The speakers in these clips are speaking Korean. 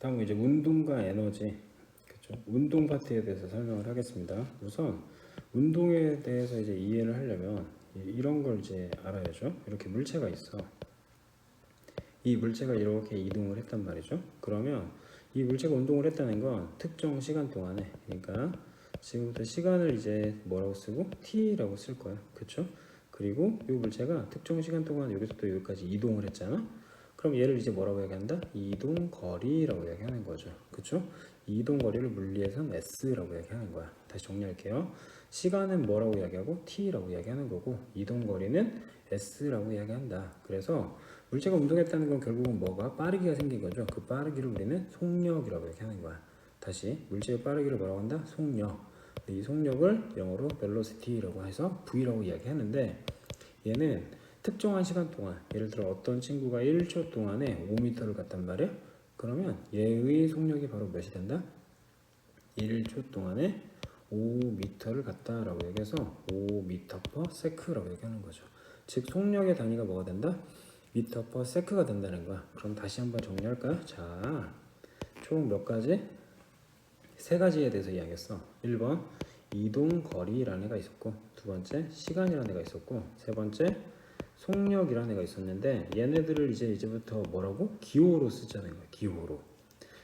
다음은 이제 운동과 에너지, 그렇죠? 운동 파트에 대해서 설명을 하겠습니다. 우선 운동에 대해서 이제 이해를 하려면 이런 걸 이제 알아야죠. 이렇게 물체가 있어. 이 물체가 이렇게 이동을 했단 말이죠. 그러면 이 물체가 운동을 했다는 건 특정 시간 동안에, 그러니까 지금부터 시간을 이제 뭐라고 쓰고 t라고 쓸 거야, 그렇죠? 그리고 이 물체가 특정 시간 동안 여기서부터 여기까지 이동을 했잖아. 그럼 얘를 이제 뭐라고 이야기한다? 이동 거리라고 이야기하는 거죠, 그렇죠? 이동 거리를 물리에서는 s라고 이야기하는 거야. 다시 정리할게요. 시간은 뭐라고 이야기하고 t라고 이야기하는 거고, 이동 거리는 s라고 이야기한다. 그래서 물체가 운동했다는 건 결국은 뭐가? 빠르기가 생긴 거죠. 그 빠르기를 우리는 속력이라고 이야기하는 거야. 다시 물체의 빠르기를 뭐라고 한다? 속력. 이 속력을 영어로 velocity라고 해서 V라고 이야기하는데, 얘는 특정한 시간 동안, 예를 들어 어떤 친구가 1초 동안에 5m를 갔단 말이야. 그러면 얘의 속력이 바로 몇이 된다? 1초 동안에 5m를 갔다라고 얘기해서 5m/s라고 얘기하는 거죠. 즉 속력의 단위가 뭐가 된다? m/s가 된다는 거야. 그럼 다시 한번 정리할까요? 자, 총 몇 가지? 세 가지에 대해서 이야기했어. 1번 이동 거리라는 애가 있었고, 두 번째 시간이라는 애가 있었고, 세 번째 속력이라는 애가 있었는데, 얘네들을 이제부터 뭐라고? 기호로 쓰자는 거야. 기호로.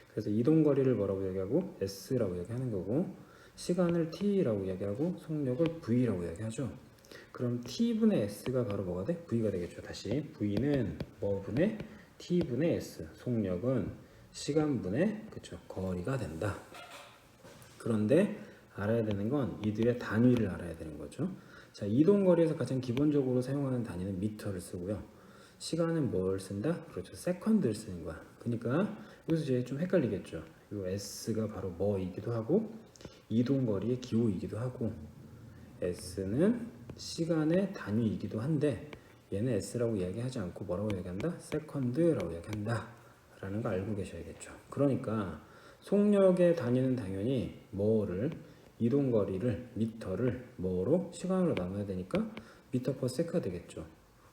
그래서 이동 거리를 뭐라고 얘기하고? s라고 얘기하는 거고, 시간을 t라고 얘기하고, 속력을 v라고 얘기하죠. 그럼 t분의 s가 바로 뭐가 돼? v가 되겠죠. 다시 v는 뭐분의 t분의 s, 속력은 시간분의, 그쵸, 거리가 된다. 그런데 알아야 되는 건 이들의 단위를 알아야 되는 거죠. 자, 이동 거리에서 가장 기본적으로 사용하는 단위는 미터를 쓰고요. 시간은 뭘 쓴다? 그렇죠, 세컨드를 쓰는 거야. 그러니까 여기서 이제 좀 헷갈리겠죠. 이 s가 바로 뭐이기도 하고, 이동 거리의 기호이기도 하고, s는 시간의 단위이기도 한데, 얘는 s라고 이야기하지 않고 뭐라고 얘기한다? 세컨드라고 이야기한다 라는 거 알고 계셔야겠죠. 그러니까 속력의 단위는 당연히 뭐를, 이동거리를, 미터를 뭐로? 시간으로 나눠야 되니까 미터 퍼 세크가 되겠죠.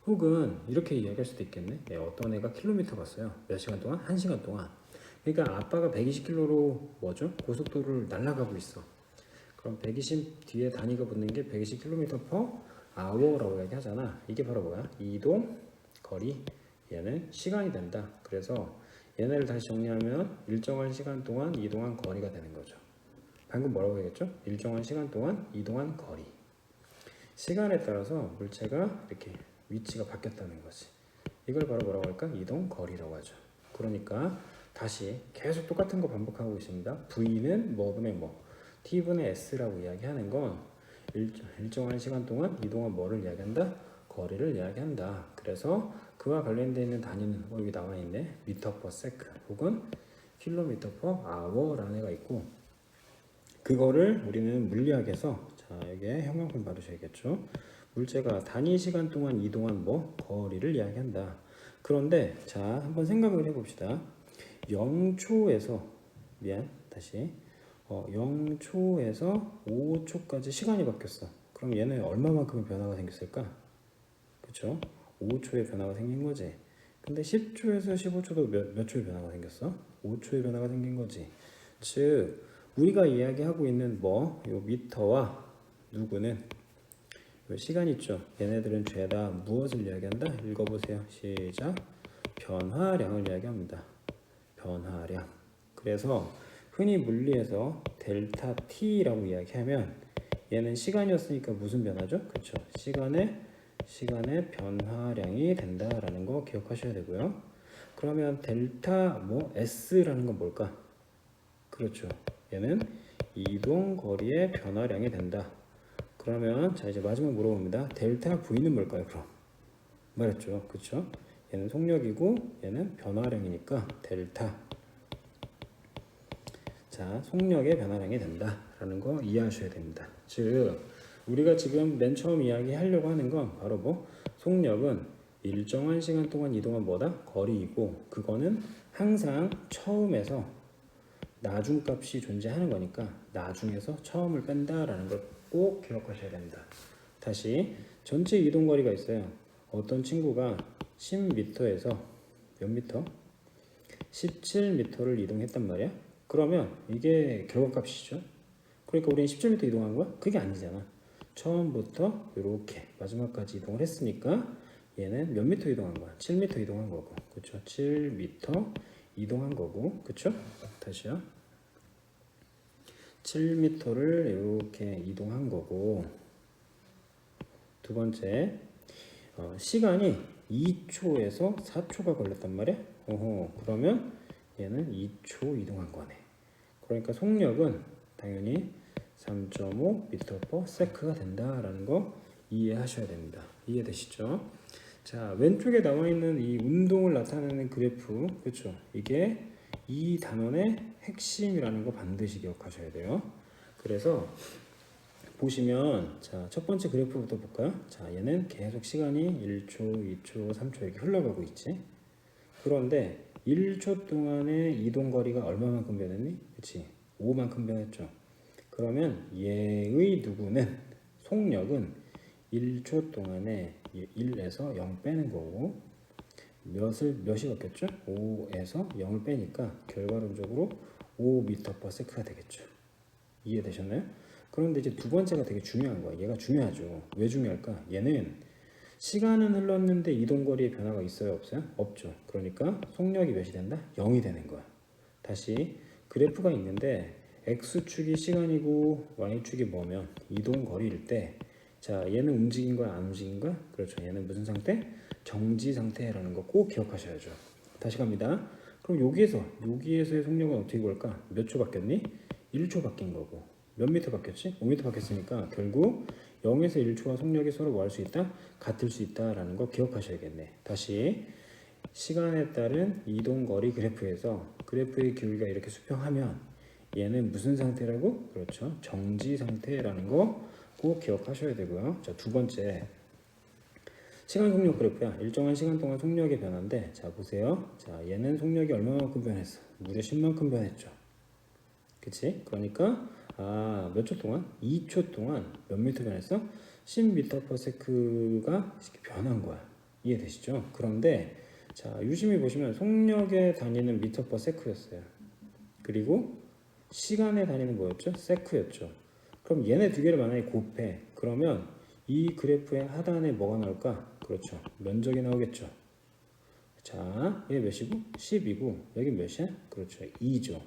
혹은 이렇게 이야기할 수도 있겠네. 어떤 애가 킬로미터 갔어요. 몇 시간 동안? 1시간 동안. 그러니까 아빠가 120km로 뭐죠? 고속도로를 날아가고 있어. 그럼 120 뒤에 단위가 붙는 게 120km/h라고 얘기하잖아. 이게 바로 뭐야? 이동 거리. 얘는 시간이 된다. 그래서 얘네를 다시 정리하면 일정한 시간 동안 이동한 거리가 되는 거죠. 방금 뭐라고 얘기했죠? 일정한 시간 동안 이동한 거리. 시간에 따라서 물체가 이렇게 위치가 바뀌었다는 거지. 이걸 바로 뭐라고 할까? 이동 거리라고 하죠. 그러니까 다시 계속 똑같은 거 반복하고 있습니다. V는 뭐분의 뭐, T분의 S라고 이야기하는 건 일정한 시간 동안 이동한 뭐를 이야기한다? 거리를 이야기한다. 그래서 그와 관련되어 있는 단위는 여기 나와 있네. 미터 퍼 세크 혹은 킬로미터 퍼 아워라는 애가 있고, 그거를 우리는 물리학에서, 자, 여기에 형광펜 받으셔야겠죠. 물체가 단위 시간 동안 이동한 뭐 거리를 이야기한다. 그런데 자, 한번 생각을 해봅시다. 0초에서 다시 0초에서 5초까지 시간이 바뀌었어. 그럼 얘는 얼마만큼의 변화가 생겼을까? 그쵸? 5초의 변화가 생긴 거지. 근데 10초에서 15초도 몇 초의 변화가 생겼어? 5초의 변화가 생긴 거지. 즉 우리가 이야기하고 있는 뭐 요 미터와 누구는 요 시간 있죠. 얘네들은 죄다 무엇을 이야기한다? 읽어보세요. 시작. 변화량을 이야기합니다. 변화량. 그래서 흔히 물리에서 델타 T라고 이야기하면 얘는 시간이었으니까 무슨 변화죠? 그렇죠. 시간의 변화량이 된다라는 거 기억하셔야 되고요. 그러면 델타 S라는 건 뭘까? 그렇죠. 얘는 이동 거리의 변화량이 된다. 그러면 자, 이제 마지막 물어봅니다. 델타 V는 뭘까요? 그럼 말했죠. 그렇죠. 얘는 속력이고 얘는 변화량이니까 델타. 자, 속력의 변화량이 된다라는 거 이해하셔야 됩니다. 즉 우리가 지금 맨 처음 이야기하려고 하는 건 바로 뭐, 속력은 일정한 시간 동안 이동한 뭐다? 거리이고, 그거는 항상 처음에서 나중값이 존재하는 거니까 나중에서 처음을 뺀다라는 걸 꼭 기억하셔야 됩니다. 다시 전체 이동거리가 있어요. 어떤 친구가 10m에서 몇 미터? 17m를 이동했단 말이야. 그러면 이게 결과값이죠. 그러니까 우리는 17m 이동한 거야? 그게 아니잖아. 처음부터 이렇게 마지막까지 이동을 했으니까 얘는 몇 미터 이동한 거야? 7m 이동한 거고, 그렇죠? 7m 이동한 거고, 그렇죠? 다시요. 7m를 이렇게 이동한 거고, 두 번째, 시간이 2초에서 4초가 걸렸단 말이야. 그러면 얘는 2초 이동한 거네. 그러니까 속력은 당연히 3.5m/s가 된다라는 거 이해하셔야 됩니다. 이해되시죠? 자, 왼쪽에 나와 있는 이 운동을 나타내는 그래프, 그렇죠? 이게 이 단원의 핵심이라는 거 반드시 기억하셔야 돼요. 그래서 보시면, 자, 첫 번째 그래프부터 볼까요? 자, 얘는 계속 시간이 1초, 2초, 3초 이렇게 흘러가고 있지. 그런데 1초 동안의 이동 거리가 얼마만큼 변했니? 그치? 5만큼 변했죠. 그러면 얘의 누구는 속력은 1초 동안에 1에서 0 빼는 거고, 몇이 바뀌었죠? 5에서 0을 빼니까 결과론적으로 5m/s가 되겠죠. 이해되셨나요? 그런데 이제 두 번째가 되게 중요한 거야. 얘가 중요하죠. 왜 중요할까? 얘는 시간은 흘렀는데 이동거리의 변화가 있어요? 없어요? 없죠. 그러니까 속력이 몇이 된다? 0이 되는 거야. 다시 그래프가 있는데 X축이 시간이고 Y축이 뭐면 이동거리일 때, 자, 얘는 움직인 거야? 안 움직인 거야? 그렇죠. 얘는 무슨 상태? 정지 상태라는 거 꼭 기억하셔야죠. 다시 갑니다. 그럼 여기에서의 속력은 어떻게 구할까? 몇 초 바뀌었니? 1초 바뀐 거고. 몇 미터 바뀌었지? 5m 바뀌었으니까 결국 0에서 1초와 속력이 서로 뭐 할 수 있다? 같을 수 있다라는 거 기억하셔야겠네. 다시 시간에 따른 이동거리 그래프에서 그래프의 기울기가 이렇게 수평하면 얘는 무슨 상태라고? 그렇죠. 정지 상태라는 거 꼭 기억하셔야 되고요. 자, 두 번째. 시간 속력 그래프야. 일정한 시간 동안 속력의 변화인데, 자, 보세요. 자, 얘는 속력이 얼마만큼 변했어? 무려 10만큼 변했죠. 그치? 그러니까 몇 초 동안? 2초 동안 몇 미터 변했어? 10m/s가 변한 거야. 이해되시죠? 그런데 자, 유심히 보시면 속력의 단위는 m/s였어요. 그리고 시간의 단위는 뭐였죠? 세크였죠. 그럼 얘네 두 개를 만약에 곱해. 그러면 이 그래프의 하단에 뭐가 나올까? 그렇죠. 면적이 나오겠죠. 자, 얘 몇이고? 10이고 여기 몇이야? 그렇죠. 2죠.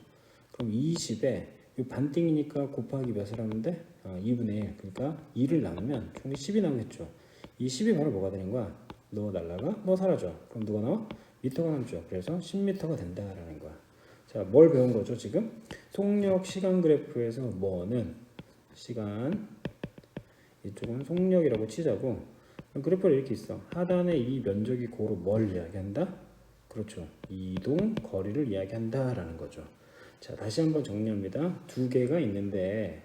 그럼 20에 이 반띵이니까 곱하기 몇을 하는데? 2분의 1. 그러니까 2를 나누면 총이 10이 나오겠죠. 이 10이 바로 뭐가 되는 거야? 너 날라가? 너 사라져. 그럼 누가 나와? 미터가 남죠. 그래서 10m가 된다라는 거야. 자, 뭘 배운 거죠 지금? 속력 시간 그래프에서 뭐는 시간, 이쪽은 속력이라고 치자고. 그래프를 이렇게 있어. 하단에 이 면적이 고로 뭘 이야기한다? 그렇죠. 이동 거리를 이야기한다라는 거죠. 자, 다시 한번 정리합니다. 두 개가 있는데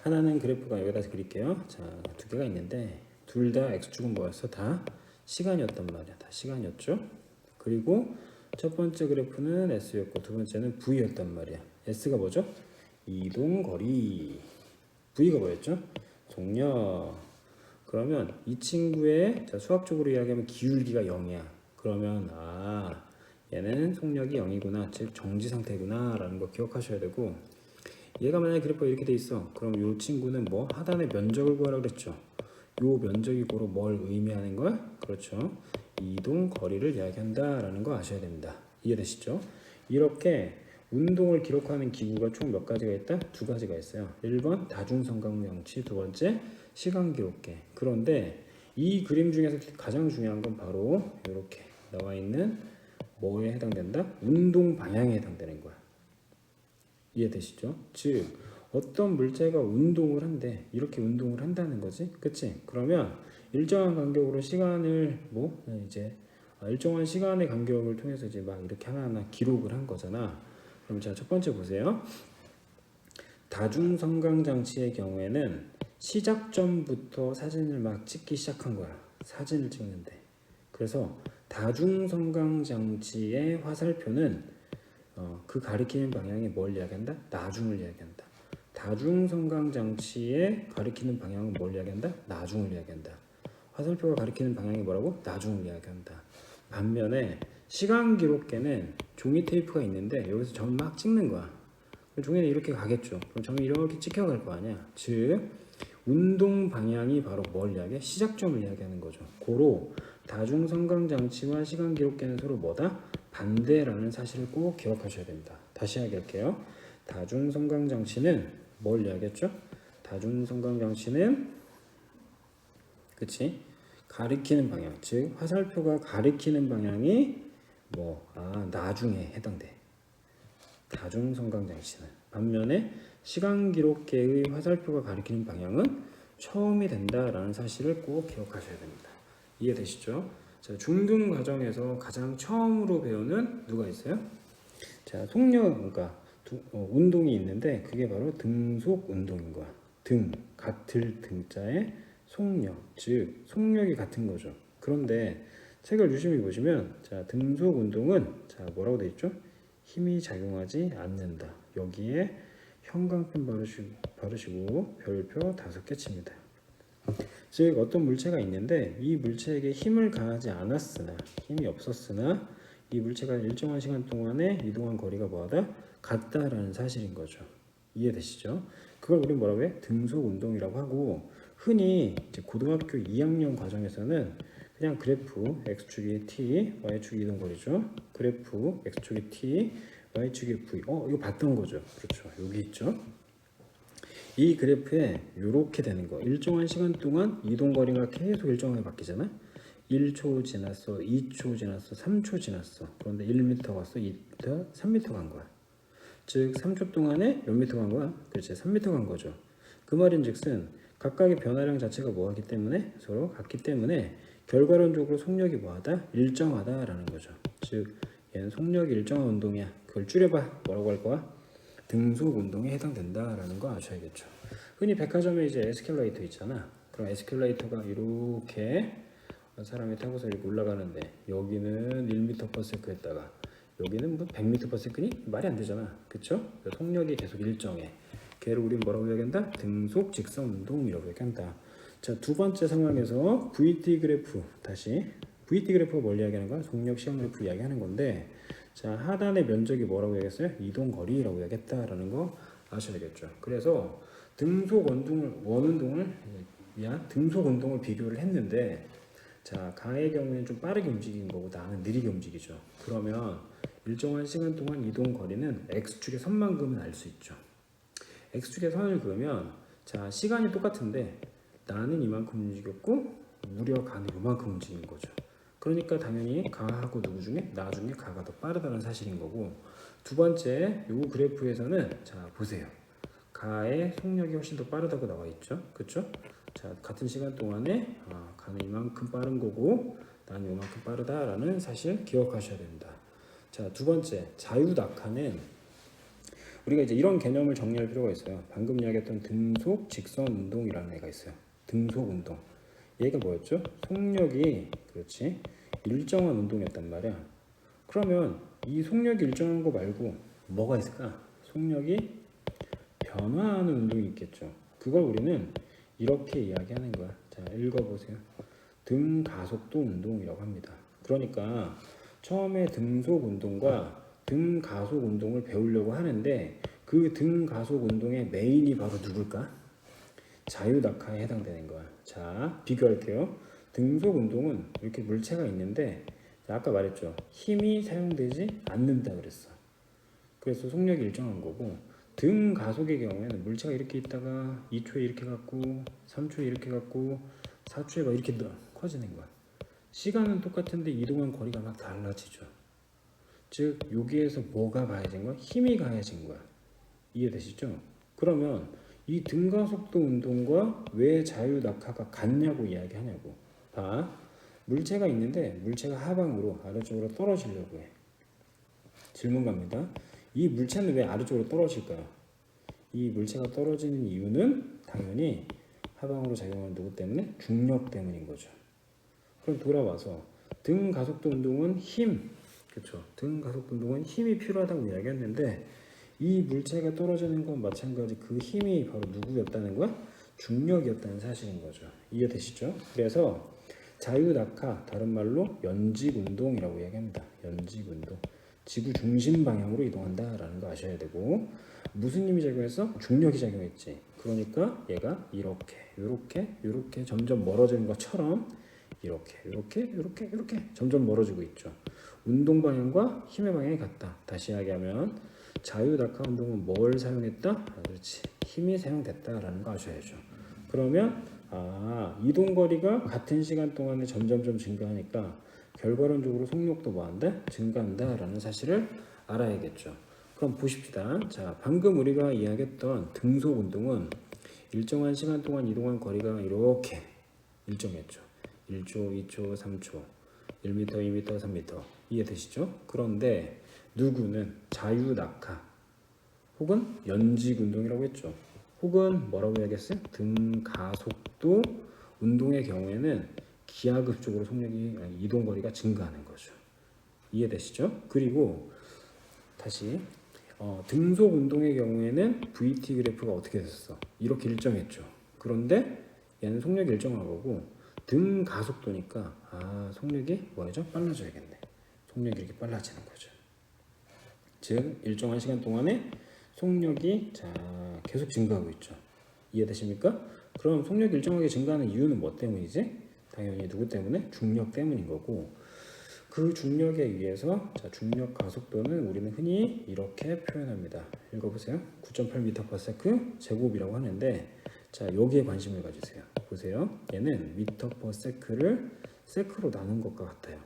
하나는 그래프가 여기다 그릴게요. 자, 두 개가 있는데 둘 다 x축은 뭐였어? 다 시간이었단 말이야. 다 시간이었죠. 그리고 첫 번째 그래프는 s였고 두 번째는 v였단 말이야. s가 뭐죠? 이동거리. v가 뭐였죠? 속력. 그러면 이 친구의, 자, 수학적으로 이야기하면 기울기가 0이야. 그러면 얘는 속력이 0이구나, 즉 정지 상태구나 라는 거 기억하셔야 되고, 얘가 만약에 그래프가 이렇게 돼 있어. 그럼 이 친구는 뭐 하단의 면적을 구하라고 그랬죠. 요 면적이 고로 뭘 의미하는 거야? 그렇죠. 이동 거리를 이야기한다라는 거 아셔야 됩니다. 이해되시죠? 이렇게 운동을 기록하는 기구가 총 몇 가지가 있다? 두 가지가 있어요. 1번 다중성강명치, 두 번째 시간 기록계. 그런데 이 그림 중에서 가장 중요한 건 바로 이렇게 나와 있는 뭐에 해당된다? 운동 방향에 해당되는 거야. 이해되시죠? 즉 어떤 물체가 운동을 한대. 이렇게 운동을 한다는 거지. 그치? 그러면 일정한 간격으로 시간을 일정한 시간의 간격을 통해서 이제 막 이렇게 하나하나 기록을 한 거잖아. 그럼 자, 첫 번째 보세요. 다중성강장치의 경우에는 시작점부터 사진을 막 찍기 시작한 거야. 사진을 찍는데. 그래서 다중성강장치의 화살표는 그 가리키는 방향이 뭘 이야기한다? 나중을 이야기한다. 다중성강장치의 가리키는 방향은 뭘 이야기한다? 나중을 이야기한다. 화살표가 가리키는 방향이 뭐라고? 나중을 이야기한다. 반면에 시간 기록계는 종이 테이프가 있는데 여기서 점 막 찍는 거야. 종이는 이렇게 가겠죠. 그럼 점이 이렇게 찍혀갈 거 아니야. 즉 운동 방향이 바로 뭘 이야기해? 시작점을 이야기하는 거죠. 고로 다중성강장치와 시간기록계는 서로 뭐다? 반대라는 사실을 꼭 기억하셔야 됩니다. 다시 이야기할게요. 다중성강장치는 뭘 이야기했죠? 다중성강장치는 그치? 가리키는 방향, 즉 화살표가 가리키는 방향이 나중에 해당돼. 다중성강장치는. 반면에 시간기록계의 화살표가 가리키는 방향은 처음이 된다라는 사실을 꼭 기억하셔야 됩니다. 이해되시죠? 자, 중등 과정에서 가장 처음으로 배우는 누가 있어요? 자, 속력, 그러니까 운동이 있는데 그게 바로 등속 운동인 거야. 같을 등자에 속력, 즉 속력이 같은 거죠. 그런데 책을 유심히 보시면 자, 등속 운동은 자, 뭐라고 돼 있죠? 힘이 작용하지 않는다. 여기에 형광펜 바르시고 별표 5개 칩니다. 즉 어떤 물체가 있는데 이 물체에게 힘을 가하지 않았으나 힘이 없었으나 이 물체가 일정한 시간 동안에 이동한 거리가 뭐하다? 같다라는 사실인 거죠. 이해되시죠? 그걸 우리는 뭐라고 해? 등속 운동이라고 하고 흔히 이제 고등학교 2학년 과정에서는 그냥 그래프 x축이 t, y축이 이동거리죠. 그래프 x축이 t, y축이 v. 이거 봤던 거죠. 그렇죠. 여기 있죠. 이 그래프에 이렇게 되는 거. 일정한 시간 동안 이동거리가 계속 일정하게 바뀌잖아. 1초 지났어, 2초 지났어, 3초 지났어. 그런데 1m 갔어, 2m, 3m 간 거야. 즉 3초 동안에 몇 미터 간 거야? 그렇지, 3m 간 거죠. 그 말인즉슨 각각의 변화량 자체가 뭐하기 때문에 서로 같기 때문에 결과론적으로 속력이 뭐하다? 일정하다라는 거죠. 즉 얘는 속력이 일정한 운동이야. 그걸 줄여봐. 뭐라고 할 거야? 등속 운동에 해당된다라는 거 아셔야겠죠. 흔히 백화점에 이제 에스컬레이터 있잖아. 그럼 에스컬레이터가 이렇게 사람이 타고서 이렇게 올라가는데 여기는 1m/s 했다가 여기는 뭐 100m/s니 말이 안 되잖아. 그쵸? 속력이 계속 일정해. 걔를 우리는 뭐라고 이야기한다? 등속 직선 운동이라고 얘기한다. 자, 두 번째 상황에서 VT 그래프, 다시 VT 그래프가 뭘 이야기하는 거야? 속력 시간 그래프 이야기하는 건데, 자, 하단의 면적이 뭐라고 얘기했어요? 이동 거리라고 얘기했다라는 거 아셔야 되겠죠. 그래서 등속 운동을 비교를 했는데, 자, 가의 경우에는 좀 빠르게 움직이는 거고 나는 느리게 움직이죠. 그러면 일정한 시간 동안 이동 거리는 x축의 선만 그으면 알 수 있죠. x축의 선을 그으면 자, 시간이 똑같은데 나는 이만큼 움직였고 무려 가는 이만큼 움직인 거죠. 그러니까 당연히 가하고 누구 중에 나 중에 가가 더 빠르다는 사실인 거고, 두 번째 요 그래프에서는 자 보세요. 가의 속력이 훨씬 더 빠르다고 나와 있죠. 그렇죠? 자, 같은 시간 동안에 가는 이만큼 빠른 거고 나는 이만큼 빠르다라는 사실 기억하셔야 됩니다. 자, 두 번째 자유 낙하는 우리가 이제 이런 개념을 정리할 필요가 있어요. 방금 이야기했던 등속 직선 운동이라는 애가 있어요. 등속 운동. 얘가 뭐였죠? 속력이 그렇지 일정한 운동이었단 말이야. 그러면 이 속력이 일정한 거 말고 뭐가 있을까? 속력이 변화하는 운동이 있겠죠. 그걸 우리는 이렇게 이야기하는 거야. 자, 읽어보세요. 등가속도 운동이라고 합니다. 그러니까 처음에 등속 운동과 등가속 운동을 배우려고 하는데 그 등가속 운동의 메인이 바로 누굴까? 자유낙하에 해당되는 거야. 자, 비교할게요. 등속 운동은 이렇게 물체가 있는데 아까 말했죠. 힘이 사용되지 않는다 그랬어. 그래서 속력이 일정한 거고, 등가속의 경우에는 물체가 이렇게 있다가 2초에 이렇게 갔고 3초에 이렇게 갔고 4초에 막 이렇게 커지는 거야. 시간은 똑같은데 이동한 거리가 막 달라지죠. 즉 여기에서 뭐가 가해진 거야? 힘이 가해진 거야. 이해되시죠? 그러면 이 등가속도 운동과 왜 자유낙하가 같냐고 이야기하냐고. 봐, 물체가 있는데 물체가 하방으로 아래쪽으로 떨어지려고 해. 질문 갑니다. 이 물체는 왜 아래쪽으로 떨어질까요? 이 물체가 떨어지는 이유는 당연히 하방으로 작용하는 누구 때문에? 중력 때문인 거죠. 그럼 돌아와서 등가속도 운동은 힘, 그렇죠? 등가속도 운동은 힘이 필요하다고 이야기했는데 이 물체가 떨어지는 건 마찬가지 그 힘이 바로 누구였다는 거야? 중력이었다는 사실인 거죠. 이해되시죠? 그래서 자유낙하, 다른 말로 연직운동이라고 이야기합니다. 연직운동. 지구 중심 방향으로 이동한다라는 거 아셔야 되고, 무슨 힘이 작용했어? 중력이 작용했지. 그러니까 얘가 이렇게 점점 멀어지는 것처럼 이렇게 점점 멀어지고 있죠. 운동 방향과 힘의 방향이 같다. 다시 이야기하면 자유 낙하 운동은 뭘 사용했다? 그렇지. 힘이 사용됐다라는 거 아셔야죠. 그러면 이동 거리가 같은 시간 동안에 점점점 증가하니까 결과론적으로 속력도 뭐한다? 증가한다라는 사실을 알아야겠죠. 그럼 보십시다. 자, 방금 우리가 이야기했던 등속 운동은 일정한 시간 동안 이동한 거리가 이렇게 일정했죠. 1초, 2초, 3초, 1m, 2m, 3m 이해되시죠? 그런데 누구는 자유 낙하 혹은 연직 운동이라고 했죠. 혹은 뭐라고 해야겠어요? 등가속도 운동의 경우에는 기하급적으로 속력이 이동 거리가 증가하는 거죠. 이해되시죠? 그리고 다시 등속 운동의 경우에는 VT 그래프가 어떻게 됐어? 이렇게 일정했죠. 그런데 얘는 속력이 일정한 거고 등가속도니까 속력이 뭐죠? 빨라져야겠네. 속력이 이렇게 빨라지는 거죠. 즉 일정한 시간 동안에 속력이 계속 증가하고 있죠. 이해되십니까? 그럼 속력이 일정하게 증가하는 이유는 뭐 때문이지? 당연히 누구 때문에? 중력 때문인 거고, 그 중력에 의해서 중력 가속도는 우리는 흔히 이렇게 표현합니다. 읽어보세요. 9.8m/s 제곱이라고 하는데, 여기에 관심을 가지세요. 보세요. 얘는 m/s를 세크로 나눈 것과 같아요.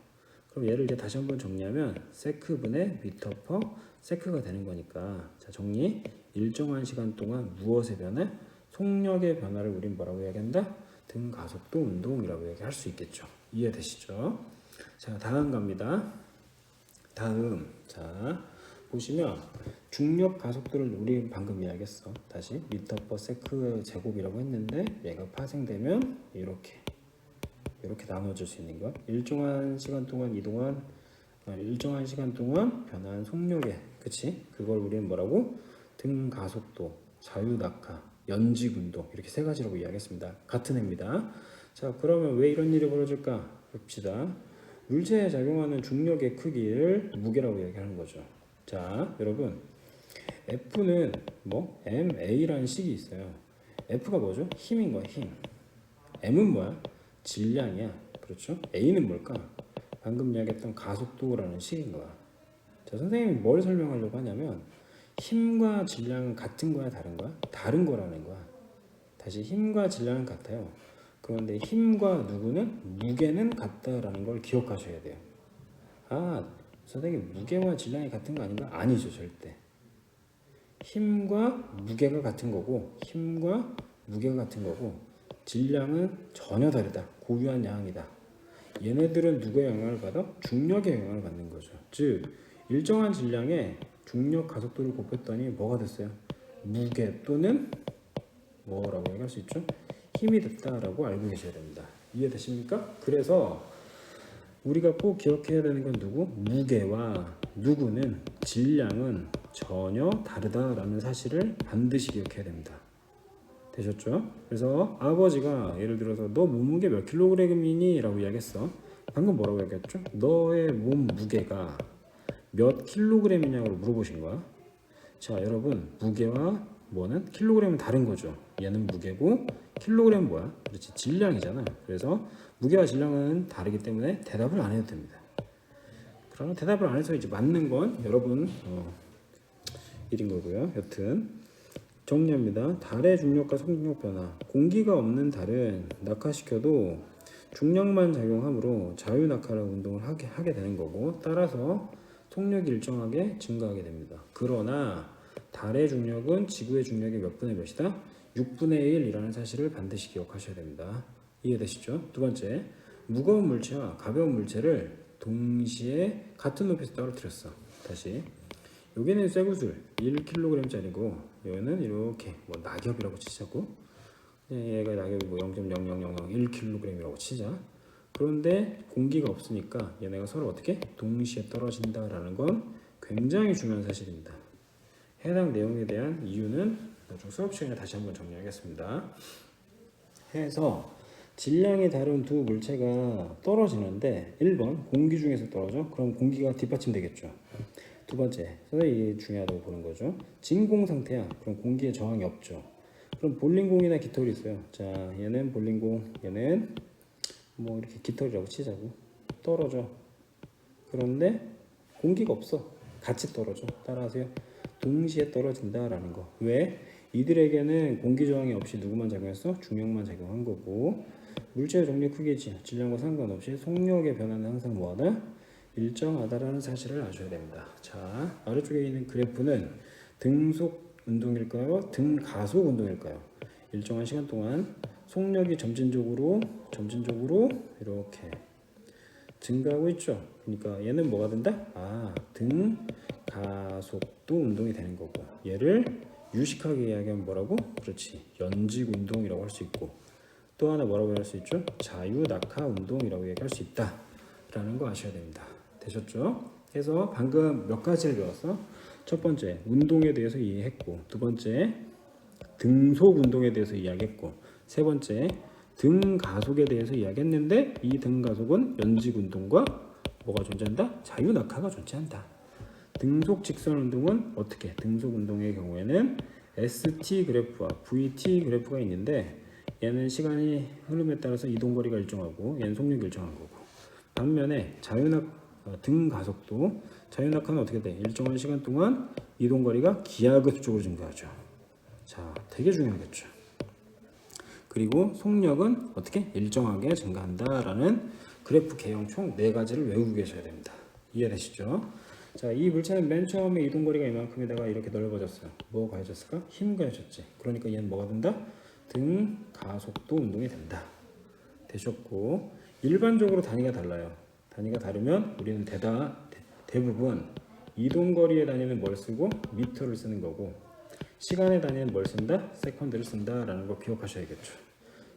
그럼 얘를 이제 다시 한번 정리하면 세크분의 m/s가 되는 거니까, 정리. 일정한 시간 동안 무엇의 변화? 속력의 변화를 우린 뭐라고 이야기한다? 등가속도 운동이라고 얘기할 수 있겠죠. 이해되시죠? 자, 다음 갑니다. 다음, 보시면 중력 가속도를 우리 방금 이야기했어. 다시 m/s 제곱이라고 했는데 얘가 파생되면 이렇게 나눠질 수 있는 것. 일정한 시간 동안 변화한 속력에, 그치? 그걸 우리는 뭐라고? 등가속도, 자유낙하, 연직운동 이렇게 세 가지라고 이야기했습니다. 같은 애입니다. 자, 그러면 왜 이런 일이 벌어질까? 봅시다. 물체에 작용하는 중력의 크기를 무게라고 이야기하는 거죠. 자, 여러분, F는 MA라는 식이 있어요. F가 뭐죠? 힘인 거야, 힘. M은 뭐야? 질량이야. 그렇죠? A는 뭘까? 방금 이야기했던 가속도라는 식인 거야. 자, 선생님이 뭘 설명하려고 하냐면 힘과 질량은 같은 거야, 다른 거야? 다른 거라는 거야. 다시 힘과 질량은 같아요. 그런데 힘과 무게는 같다라는 걸 기억하셔야 돼요. 선생님 무게와 질량이 같은 거 아닌가? 아니죠, 절대. 힘과 무게가 같은 거고 질량은 전혀 다르다. 고유한 양이다. 얘네들은 누구의 영향을 받아? 중력의 영향을 받는 거죠. 즉 일정한 질량에 중력 가속도를 곱했더니 뭐가 됐어요? 무게 또는 뭐라고 얘기할 수 있죠? 힘이 됐다라고 알고 계셔야 됩니다. 이해되십니까? 그래서 우리가 꼭 기억해야 되는 건 무게와 누구는 질량은 전혀 다르다라는 사실을 반드시 기억해야 됩니다. 되셨죠? 그래서 아버지가 예를 들어서 너 몸무게 몇 킬로그램이니? 라고 이야기했어. 방금 뭐라고 얘기했죠? 너의 몸 무게가 몇 킬로그램이냐고 물어보신 거야. 자, 여러분, 무게와 뭐는 킬로그램은 다른 거죠. 얘는 무게고 킬로그램은 뭐야? 그렇지, 질량이잖아. 그래서 무게와 질량은 다르기 때문에 대답을 안 해도 됩니다. 그러나 대답을 안 해서 이제 맞는 건 여러분 일인 거고요. 여튼 정리합니다. 달의 중력과 속력 변화. 공기가 없는 달은 낙하시켜도 중력만 작용하므로 자유낙하라는 운동을 하게 되는 거고, 따라서 속력이 일정하게 증가하게 됩니다. 그러나 달의 중력은 지구의 중력의 몇 분의 몇이다? 6분의 1이라는 사실을 반드시 기억하셔야 됩니다. 이해되시죠? 두 번째, 무거운 물체와 가벼운 물체를 동시에 같은 높이에서 떨어뜨렸어. 다시, 여기는 쇠구슬 1kg짜리고 여기는 이렇게 낙엽이라고 치자고, 얘가 낙엽이 0.00001kg이라고 치자. 그런데 공기가 없으니까 얘네가 서로 어떻게 동시에 떨어진다라는 건 굉장히 중요한 사실입니다. 해당 내용에 대한 이유는 나중 수업 시간에 다시 한번 정리하겠습니다. 해서 질량이 다른 두 물체가 떨어지는데 1번 공기 중에서 떨어져. 그럼 공기가 뒷받침되겠죠. 두 번째, 이게 중요하다고 보는 거죠. 진공 상태야. 그럼 공기에 저항이 없죠. 그럼 볼링공이나 깃털이 있어요. 자, 얘는 볼링공, 얘는 뭐 이렇게 깃털이라고 치자고. 떨어져. 그런데 공기가 없어. 같이 떨어져. 따라하세요. 동시에 떨어진다라는 거. 왜? 이들에게는 공기 저항이 없이 누구만 작용했어? 중력만 작용한 거고, 물체의 종류 크기지 질량과 상관없이 속력의 변화는 항상 뭐하다? 일정하다라는 사실을 아셔야 됩니다. 자, 아래쪽에 있는 그래프는 등속 운동일까요? 등가속 운동일까요? 일정한 시간 동안 속력이 점진적으로 이렇게 증가하고 있죠. 그러니까 얘는 뭐가 된다? 등가속도 운동이 되는 거고, 얘를 유식하게 이야기하면 뭐라고? 그렇지, 연직 운동이라고 할 수 있고, 또 하나 뭐라고 할 수 있죠? 자유낙하 운동이라고 얘기할 수 있다라는 거 아셔야 됩니다. 되셨죠? 그래서 방금 몇 가지를 배웠어? 첫 번째, 운동에 대해서 이해했고, 두 번째, 등속 운동에 대해서 이야기했고, 세 번째, 등가속에 대해서 이야기했는데, 이 등가속은 연직 운동과 뭐가 존재한다? 자유낙하가 존재한다. 등속 직선 운동은 어떻게? 등속 운동의 경우에는 ST 그래프와 VT 그래프가 있는데, 얘는 시간이 흐름에 따라서 이동거리가 일정하고, 얘는 속력이 일정한 거고, 반면에 등가속도, 자유낙하는 어떻게 돼? 일정한 시간 동안 이동거리가 기하급수적으로 증가하죠. 자, 되게 중요하겠죠. 그리고 속력은 어떻게? 일정하게 증가한다라는 그래프 개형 총 4가지를 외우고 계셔야 됩니다. 이해되시죠? 자, 이 물체는 맨 처음에 이동거리가 이만큼에다가 이렇게 넓어졌어요. 뭐가 가해졌을까? 힘 가해졌지. 그러니까 얘는 뭐가 된다? 등가속도 운동이 된다. 되셨고, 일반적으로 단위가 달라요. 단위가 다르면 우리는 대부분 이동거리의 단위는 뭘 쓰고? 미터를 쓰는 거고, 시간의 단위는 뭘 쓴다? 세컨드를 쓴다라는 거 기억하셔야겠죠.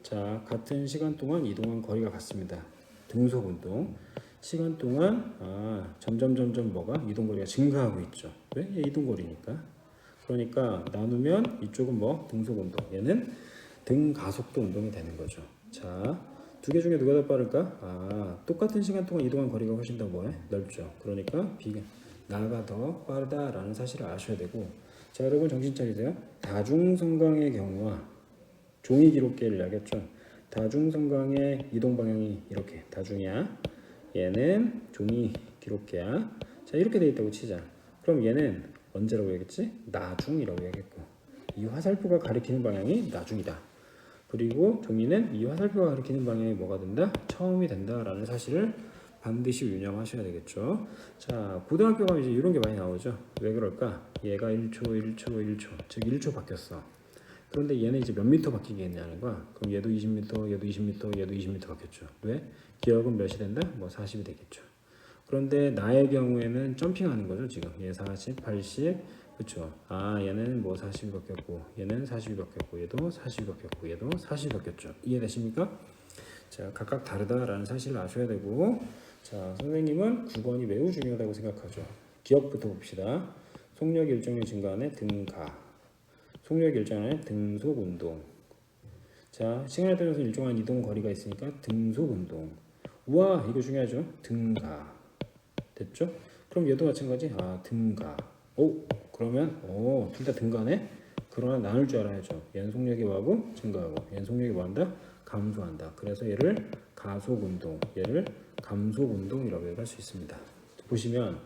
자, 같은 시간 동안 이동한 거리가 같습니다. 등속 운동. 시간 동안 점점 뭐가? 이동거리가 증가하고 있죠. 왜? 얘 이동거리니까. 그러니까 나누면 이쪽은 뭐? 등속 운동. 얘는 등가속도 운동이 되는 거죠. 자, 두 개 중에 누가 더 빠를까? 똑같은 시간 동안 이동한 거리가 훨씬 더 뭐해? 넓죠. 그러니까 나가 더 빠르다라는 사실을 아셔야 되고, 자, 여러분 정신 차리세요. 다중성광의 경우와 종이 기록계를 이야기했죠. 다중성광의 이동 방향이 이렇게 다중이야. 얘는 종이 기록계야. 자, 이렇게 돼 있다고 치자. 그럼 얘는 언제라고 얘기했지? 나중이라고 얘기했고, 이 화살표가 가리키는 방향이 나중이다. 그리고 종이는 이 화살표가 가리키는 방향이 뭐가 된다? 처음이 된다라는 사실을 반드시 유념하셔야 되겠죠. 자, 고등학교 가면 이제 이런 게 많이 나오죠. 왜 그럴까? 얘가 1초, 즉 1초 바뀌었어. 그런데 얘는 이제 몇 미터 바뀌겠냐는 거야. 그럼 얘도 20m, 얘도 20m, 얘도 20m 바뀌었죠. 왜? 기억은 몇이 된다? 뭐 40이 되겠죠. 그런데 나의 경우에는 점핑하는 거죠. 지금 얘 40, 80, 그렇죠. 얘는 뭐 40이 바뀌었고, 얘는 40이 바뀌었고, 얘도 40이 바뀌었고, 얘도 40이 바뀌었죠. 이해되십니까? 자, 각각 다르다라는 사실을 아셔야 되고, 자, 선생님은 9번이 매우 중요하다고 생각하죠. 기억부터 봅시다. 속력 일정이 증가하는 등가, 속력 일정하는 등속 운동. 자, 시간에 따라서 일정한 이동 거리가 있으니까 등속 운동. 우와, 이거 중요하죠. 등가. 됐죠? 그럼 얘도 마찬가지. 등가. 그러면 둘 다 등가네. 그러나 나눌 줄 알아야죠. 얘는 속력이 뭐하고 증가하고, 얘는 속력이 뭐한다? 감소한다. 그래서 얘를 가속 운동, 얘를 감속 운동이라고 얘기할 수 있습니다. 보시면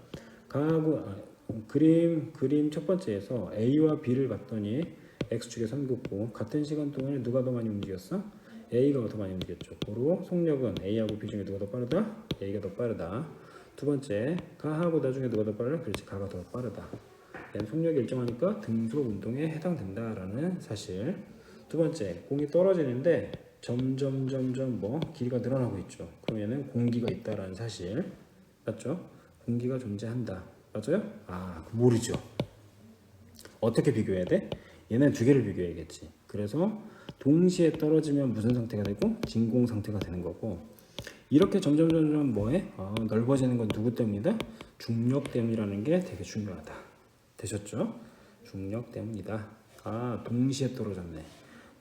그림 첫 번째에서 A와 B를 봤더니 X축에 선 긋고, 같은 시간 동안에 누가 더 많이 움직였어? A가 더 많이 움직였죠. 고로 속력은 A하고 B 중에 누가 더 빠르다? A가 더 빠르다. 두 번째, 가하고 나 중에 누가 더 빠르다? 그렇지, 가가 더 빠르다. 얘는 속력이 일정하니까 등속 운동에 해당된다라는 사실. 두 번째, 공이 떨어지는데 점점 뭐 길이가 늘어나고 있죠. 그럼 얘는 공기가 있다라는 사실. 맞죠? 공기가 존재한다. 맞아요? 모르죠. 어떻게 비교해야 돼? 얘는 두 개를 비교해야겠지. 그래서 동시에 떨어지면 무슨 상태가 되고? 진공 상태가 되는 거고, 이렇게 점점 뭐해? 넓어지는 건 누구 때문이다? 중력 때문이라는 게 되게 중요하다. 되셨죠? 중력 때문이다. 동시에 떨어졌네.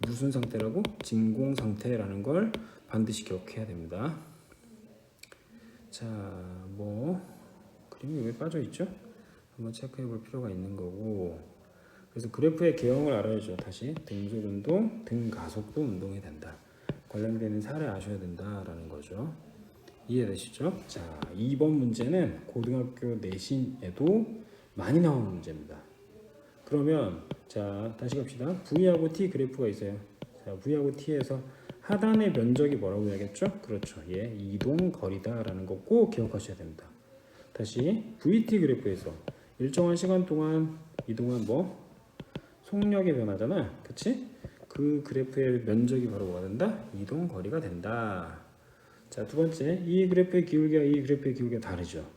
무슨 상태라고? 진공 상태라는 걸 반드시 기억해야 됩니다. 자, 뭐 그림이 왜 빠져 있죠? 한번 체크해 볼 필요가 있는 거고. 그래서 그래프의 개형을 알아야죠. 다시 등속 운동, 등가속도 운동이 된다. 관련되는 사례 아셔야 된다라는 거죠. 이해되시죠? 자, 2번 문제는 고등학교 내신에도 많이 나오는 문제입니다. 그러면 자, 다시 갑시다. V하고 T 그래프가 있어요. 자, V하고 T에서 하단의 면적이 뭐라고 해야겠죠? 그렇죠. 예, 이동 거리다라는 거 꼭 기억하셔야 됩니다. 다시 VT 그래프에서 일정한 시간 동안 이동한 뭐 속력의 변화잖아, 그치? 그 그래프의 면적이 바로 뭐가 된다? 이동 거리가 된다. 자, 두 번째, 이 그래프의 기울기와 이 그래프의 기울기가 다르죠.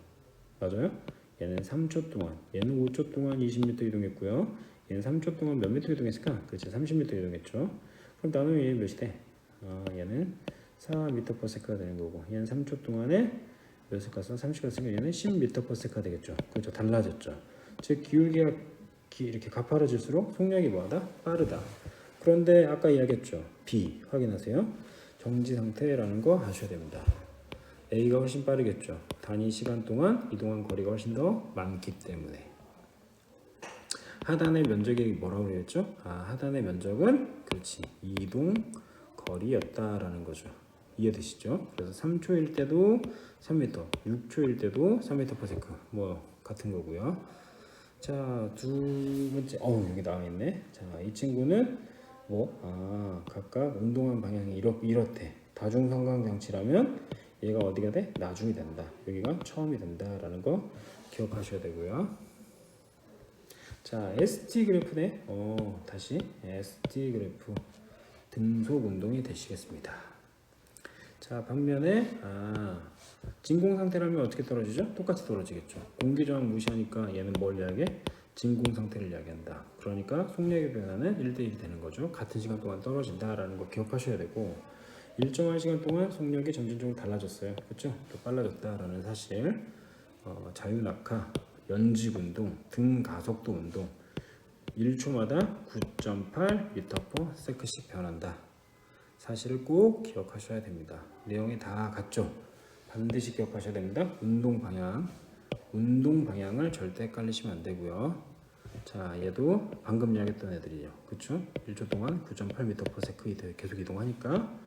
맞아요? 얘는 3초 동안, 얘는 5초 동안 20m 이동했고요. 얘는 3초 동안 몇 미터 이동했을까? 그렇지, 30m 이동했죠. 그럼 나누면 얘는 몇이 돼? 얘는 4m/s가 되는 거고, 얘는 3초 동안에 몇을 갔어? 30가 쓰면 얘는 10m/s가 되겠죠. 그렇죠, 달라졌죠. 즉 기울기가 이렇게 가파라질수록 속력이 뭐하다? 빠르다. 그런데 아까 이야기했죠. B 확인하세요. 정지 상태라는 거 아셔야 됩니다. A가 훨씬 빠르겠죠. 단위 시간 동안 이동한 거리가 훨씬 더 많기 때문에. 하단의 면적이 뭐라고 그랬죠? 하단의 면적은 그렇지, 이동 거리였다라는 거죠. 이해되시죠? 그래서 3초일 때도 3m, 6초일 때도 3m/s 뭐 같은 거고요. 자, 두 번째, 여기 나와 있네. 자, 이 친구는 각각 운동한 방향이 이렇대. 다중성강 장치라면 얘가 어디가 돼? 나중이 된다. 여기가 처음이 된다라는 거 기억하셔야 되고요. 자, ST 그래프네. 다시 ST 그래프 등속 운동이 되시겠습니다. 자, 반면에 진공 상태라면 어떻게 떨어지죠? 똑같이 떨어지겠죠. 공기 저항 무시하니까 얘는 뭘 이야기해? 진공 상태를 이야기한다. 그러니까 속력의 변화는 1대1이 되는 거죠. 같은 시간 동안 떨어진다라는 거 기억하셔야 되고, 일정한 시간 동안 속력이 점진적으로 달라졌어요. 그렇죠? 또 빨라졌다라는 사실. 자유낙하, 연직 운동, 등가속도 운동 1초마다 9.8m/s씩 변한다. 사실을 꼭 기억하셔야 됩니다. 내용이 다 같죠? 반드시 기억하셔야 됩니다. 운동 방향을 절대 헷갈리시면 안 되고요. 자, 얘도 방금 이야기했던 애들이에요. 그쵸? 1초 동안 9.8m/s 계속 이동하니까